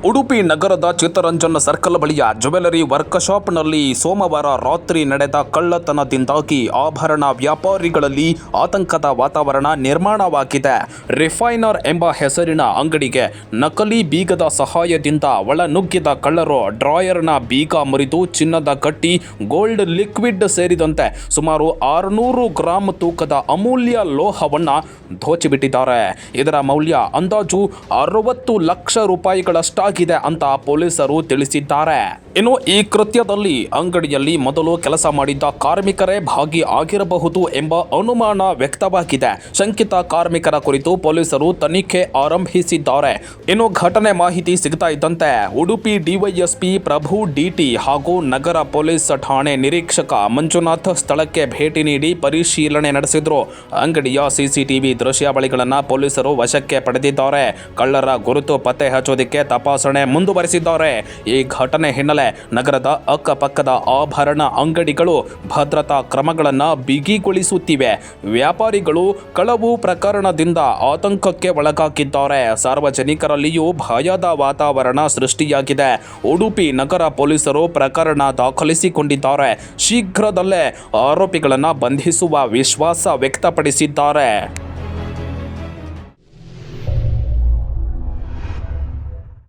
ಉಡುಪಿ ನಗರದ ಚಿತ್ತರಂಜನ್ ಸರ್ಕಲ್ ಬಳಿಯ ಜ್ಯುವೆಲರಿ ವರ್ಕ್ಶಾಪ್ನಲ್ಲಿ ಸೋಮವಾರ ರಾತ್ರಿ ನಡೆದ ಕಳ್ಳತನದಿಂದಾಗಿ ಆಭರಣ ವ್ಯಾಪಾರಿಗಳಲ್ಲಿ ಆತಂಕದ ವಾತಾವರಣ ನಿರ್ಮಾಣವಾಗಿದೆ. ರಿಫೈನರ್ ಎಂಬ ಹೆಸರಿನ ಅಂಗಡಿಗೆ ನಕಲಿ ಬೀಗದ ಸಹಾಯದಿಂದ ಒಳನುಗ್ಗಿದ ಕಳ್ಳರು ಡ್ರಾಯರ್ನ ಬೀಗ ಮುರಿದು ಚಿನ್ನದ ಕಟ್ಟಿ, ಗೋಲ್ಡ್ ಲಿಕ್ವಿಡ್ ಸೇರಿದಂತೆ ಸುಮಾರು 600 ಗ್ರಾಂ ತೂಕದ ಅಮೂಲ್ಯ ಲೋಹವನ್ನು ದೋಚಿಬಿಟ್ಟಿದ್ದಾರೆ. ಇದರ ಮೌಲ್ಯ ಅಂದಾಜು 60 ಲಕ್ಷ ರೂಪಾಯಿಗಳಷ್ಟಾಗಿದೆ ಅಂತ ಪೊಲೀಸರು ತಿಳಿಸಿದ್ದಾರೆ. ಇನ್ನು ಈ ಕೃತ್ಯದಲ್ಲಿ ಅಂಗಡಿಯಲ್ಲಿ ಮೊದಲು ಕೆಲಸ ಮಾಡಿದ್ದ ಕಾರ್ಮಿಕರೇ ಭಾಗಿ ಆಗಿರಬಹುದು ಎಂಬ ಅನುಮಾನ ವ್ಯಕ್ತವಾಗಿದೆ. ಶಂಕಿತ ಕಾರ್ಮಿಕರ ಕುರಿತು ಪೊಲೀಸರು ತನಿಖೆ ಆರಂಭಿಸಿದ್ದಾರೆ. ಇನ್ನು ಘಟನೆ ಮಾಹಿತಿ ಸಿಗ್ತಾ ಇದ್ದಂತೆ ಉಡುಪಿ ಡಿವೈಎಸ್ಪಿ ಪ್ರಭು ಡಿಟಿ ಹಾಗೂ ನಗರ ಪೊಲೀಸ್ ಠಾಣೆ ನಿರೀಕ್ಷಕ ಮಂಜುನಾಥ್ ಸ್ಥಳಕ್ಕೆ ಭೇಟಿ ನೀಡಿ ಪರಿಶೀಲನೆ ನಡೆಸಿದ್ರು. ಅಂಗಡಿಯ ಸಿಸಿಟಿವಿ ದೃಶ್ಯಾವಳಿಗಳನ್ನು ಪೊಲೀಸರು ವಶಕ್ಕೆ ಪಡೆದಿದ್ದಾರೆ. ಕಳ್ಳರ ಗುರುತು ಪತ್ತೆ ಹಚ್ಚೋದಕ್ಕೆ ತಪಾಸಣೆ ಮುಂದುವರೆಸಿದ್ದಾರೆ. ಈ ಘಟನೆ ಹಿನ್ನೆಲೆ ನಗರದ ಅಕ್ಕಪಕ್ಕದ ಆಭರಣ ಅಂಗಡಿಗಳು ಭದ್ರತಾ ಕ್ರಮಗಳನ್ನು ಬಿಗಿಗೊಳಿಸುತ್ತಿವೆ. ವ್ಯಾಪಾರಿಗಳು ಕಳವು ಪ್ರಕರಣದಿಂದ ಆತಂಕಕ್ಕೆ ಒಳಗಾಗಿದ್ದಾರೆ. ಸಾರ್ವಜನಿಕರಲ್ಲಿಯೂ ಭಯದ ವಾತಾವರಣ ಸೃಷ್ಟಿಯಾಗಿದೆ. ಉಡುಪಿ ನಗರ ಪೊಲೀಸರು ಪ್ರಕರಣ ದಾಖಲಿಸಿಕೊಂಡಿದ್ದಾರೆ. ಶೀಘ್ರದಲ್ಲೇ ಆರೋಪಿಗಳನ್ನು ಬಂಧಿಸುವ ವಿಶ್ವಾಸ ವ್ಯಕ್ತಪಡಿಸಿದ್ದಾರೆ.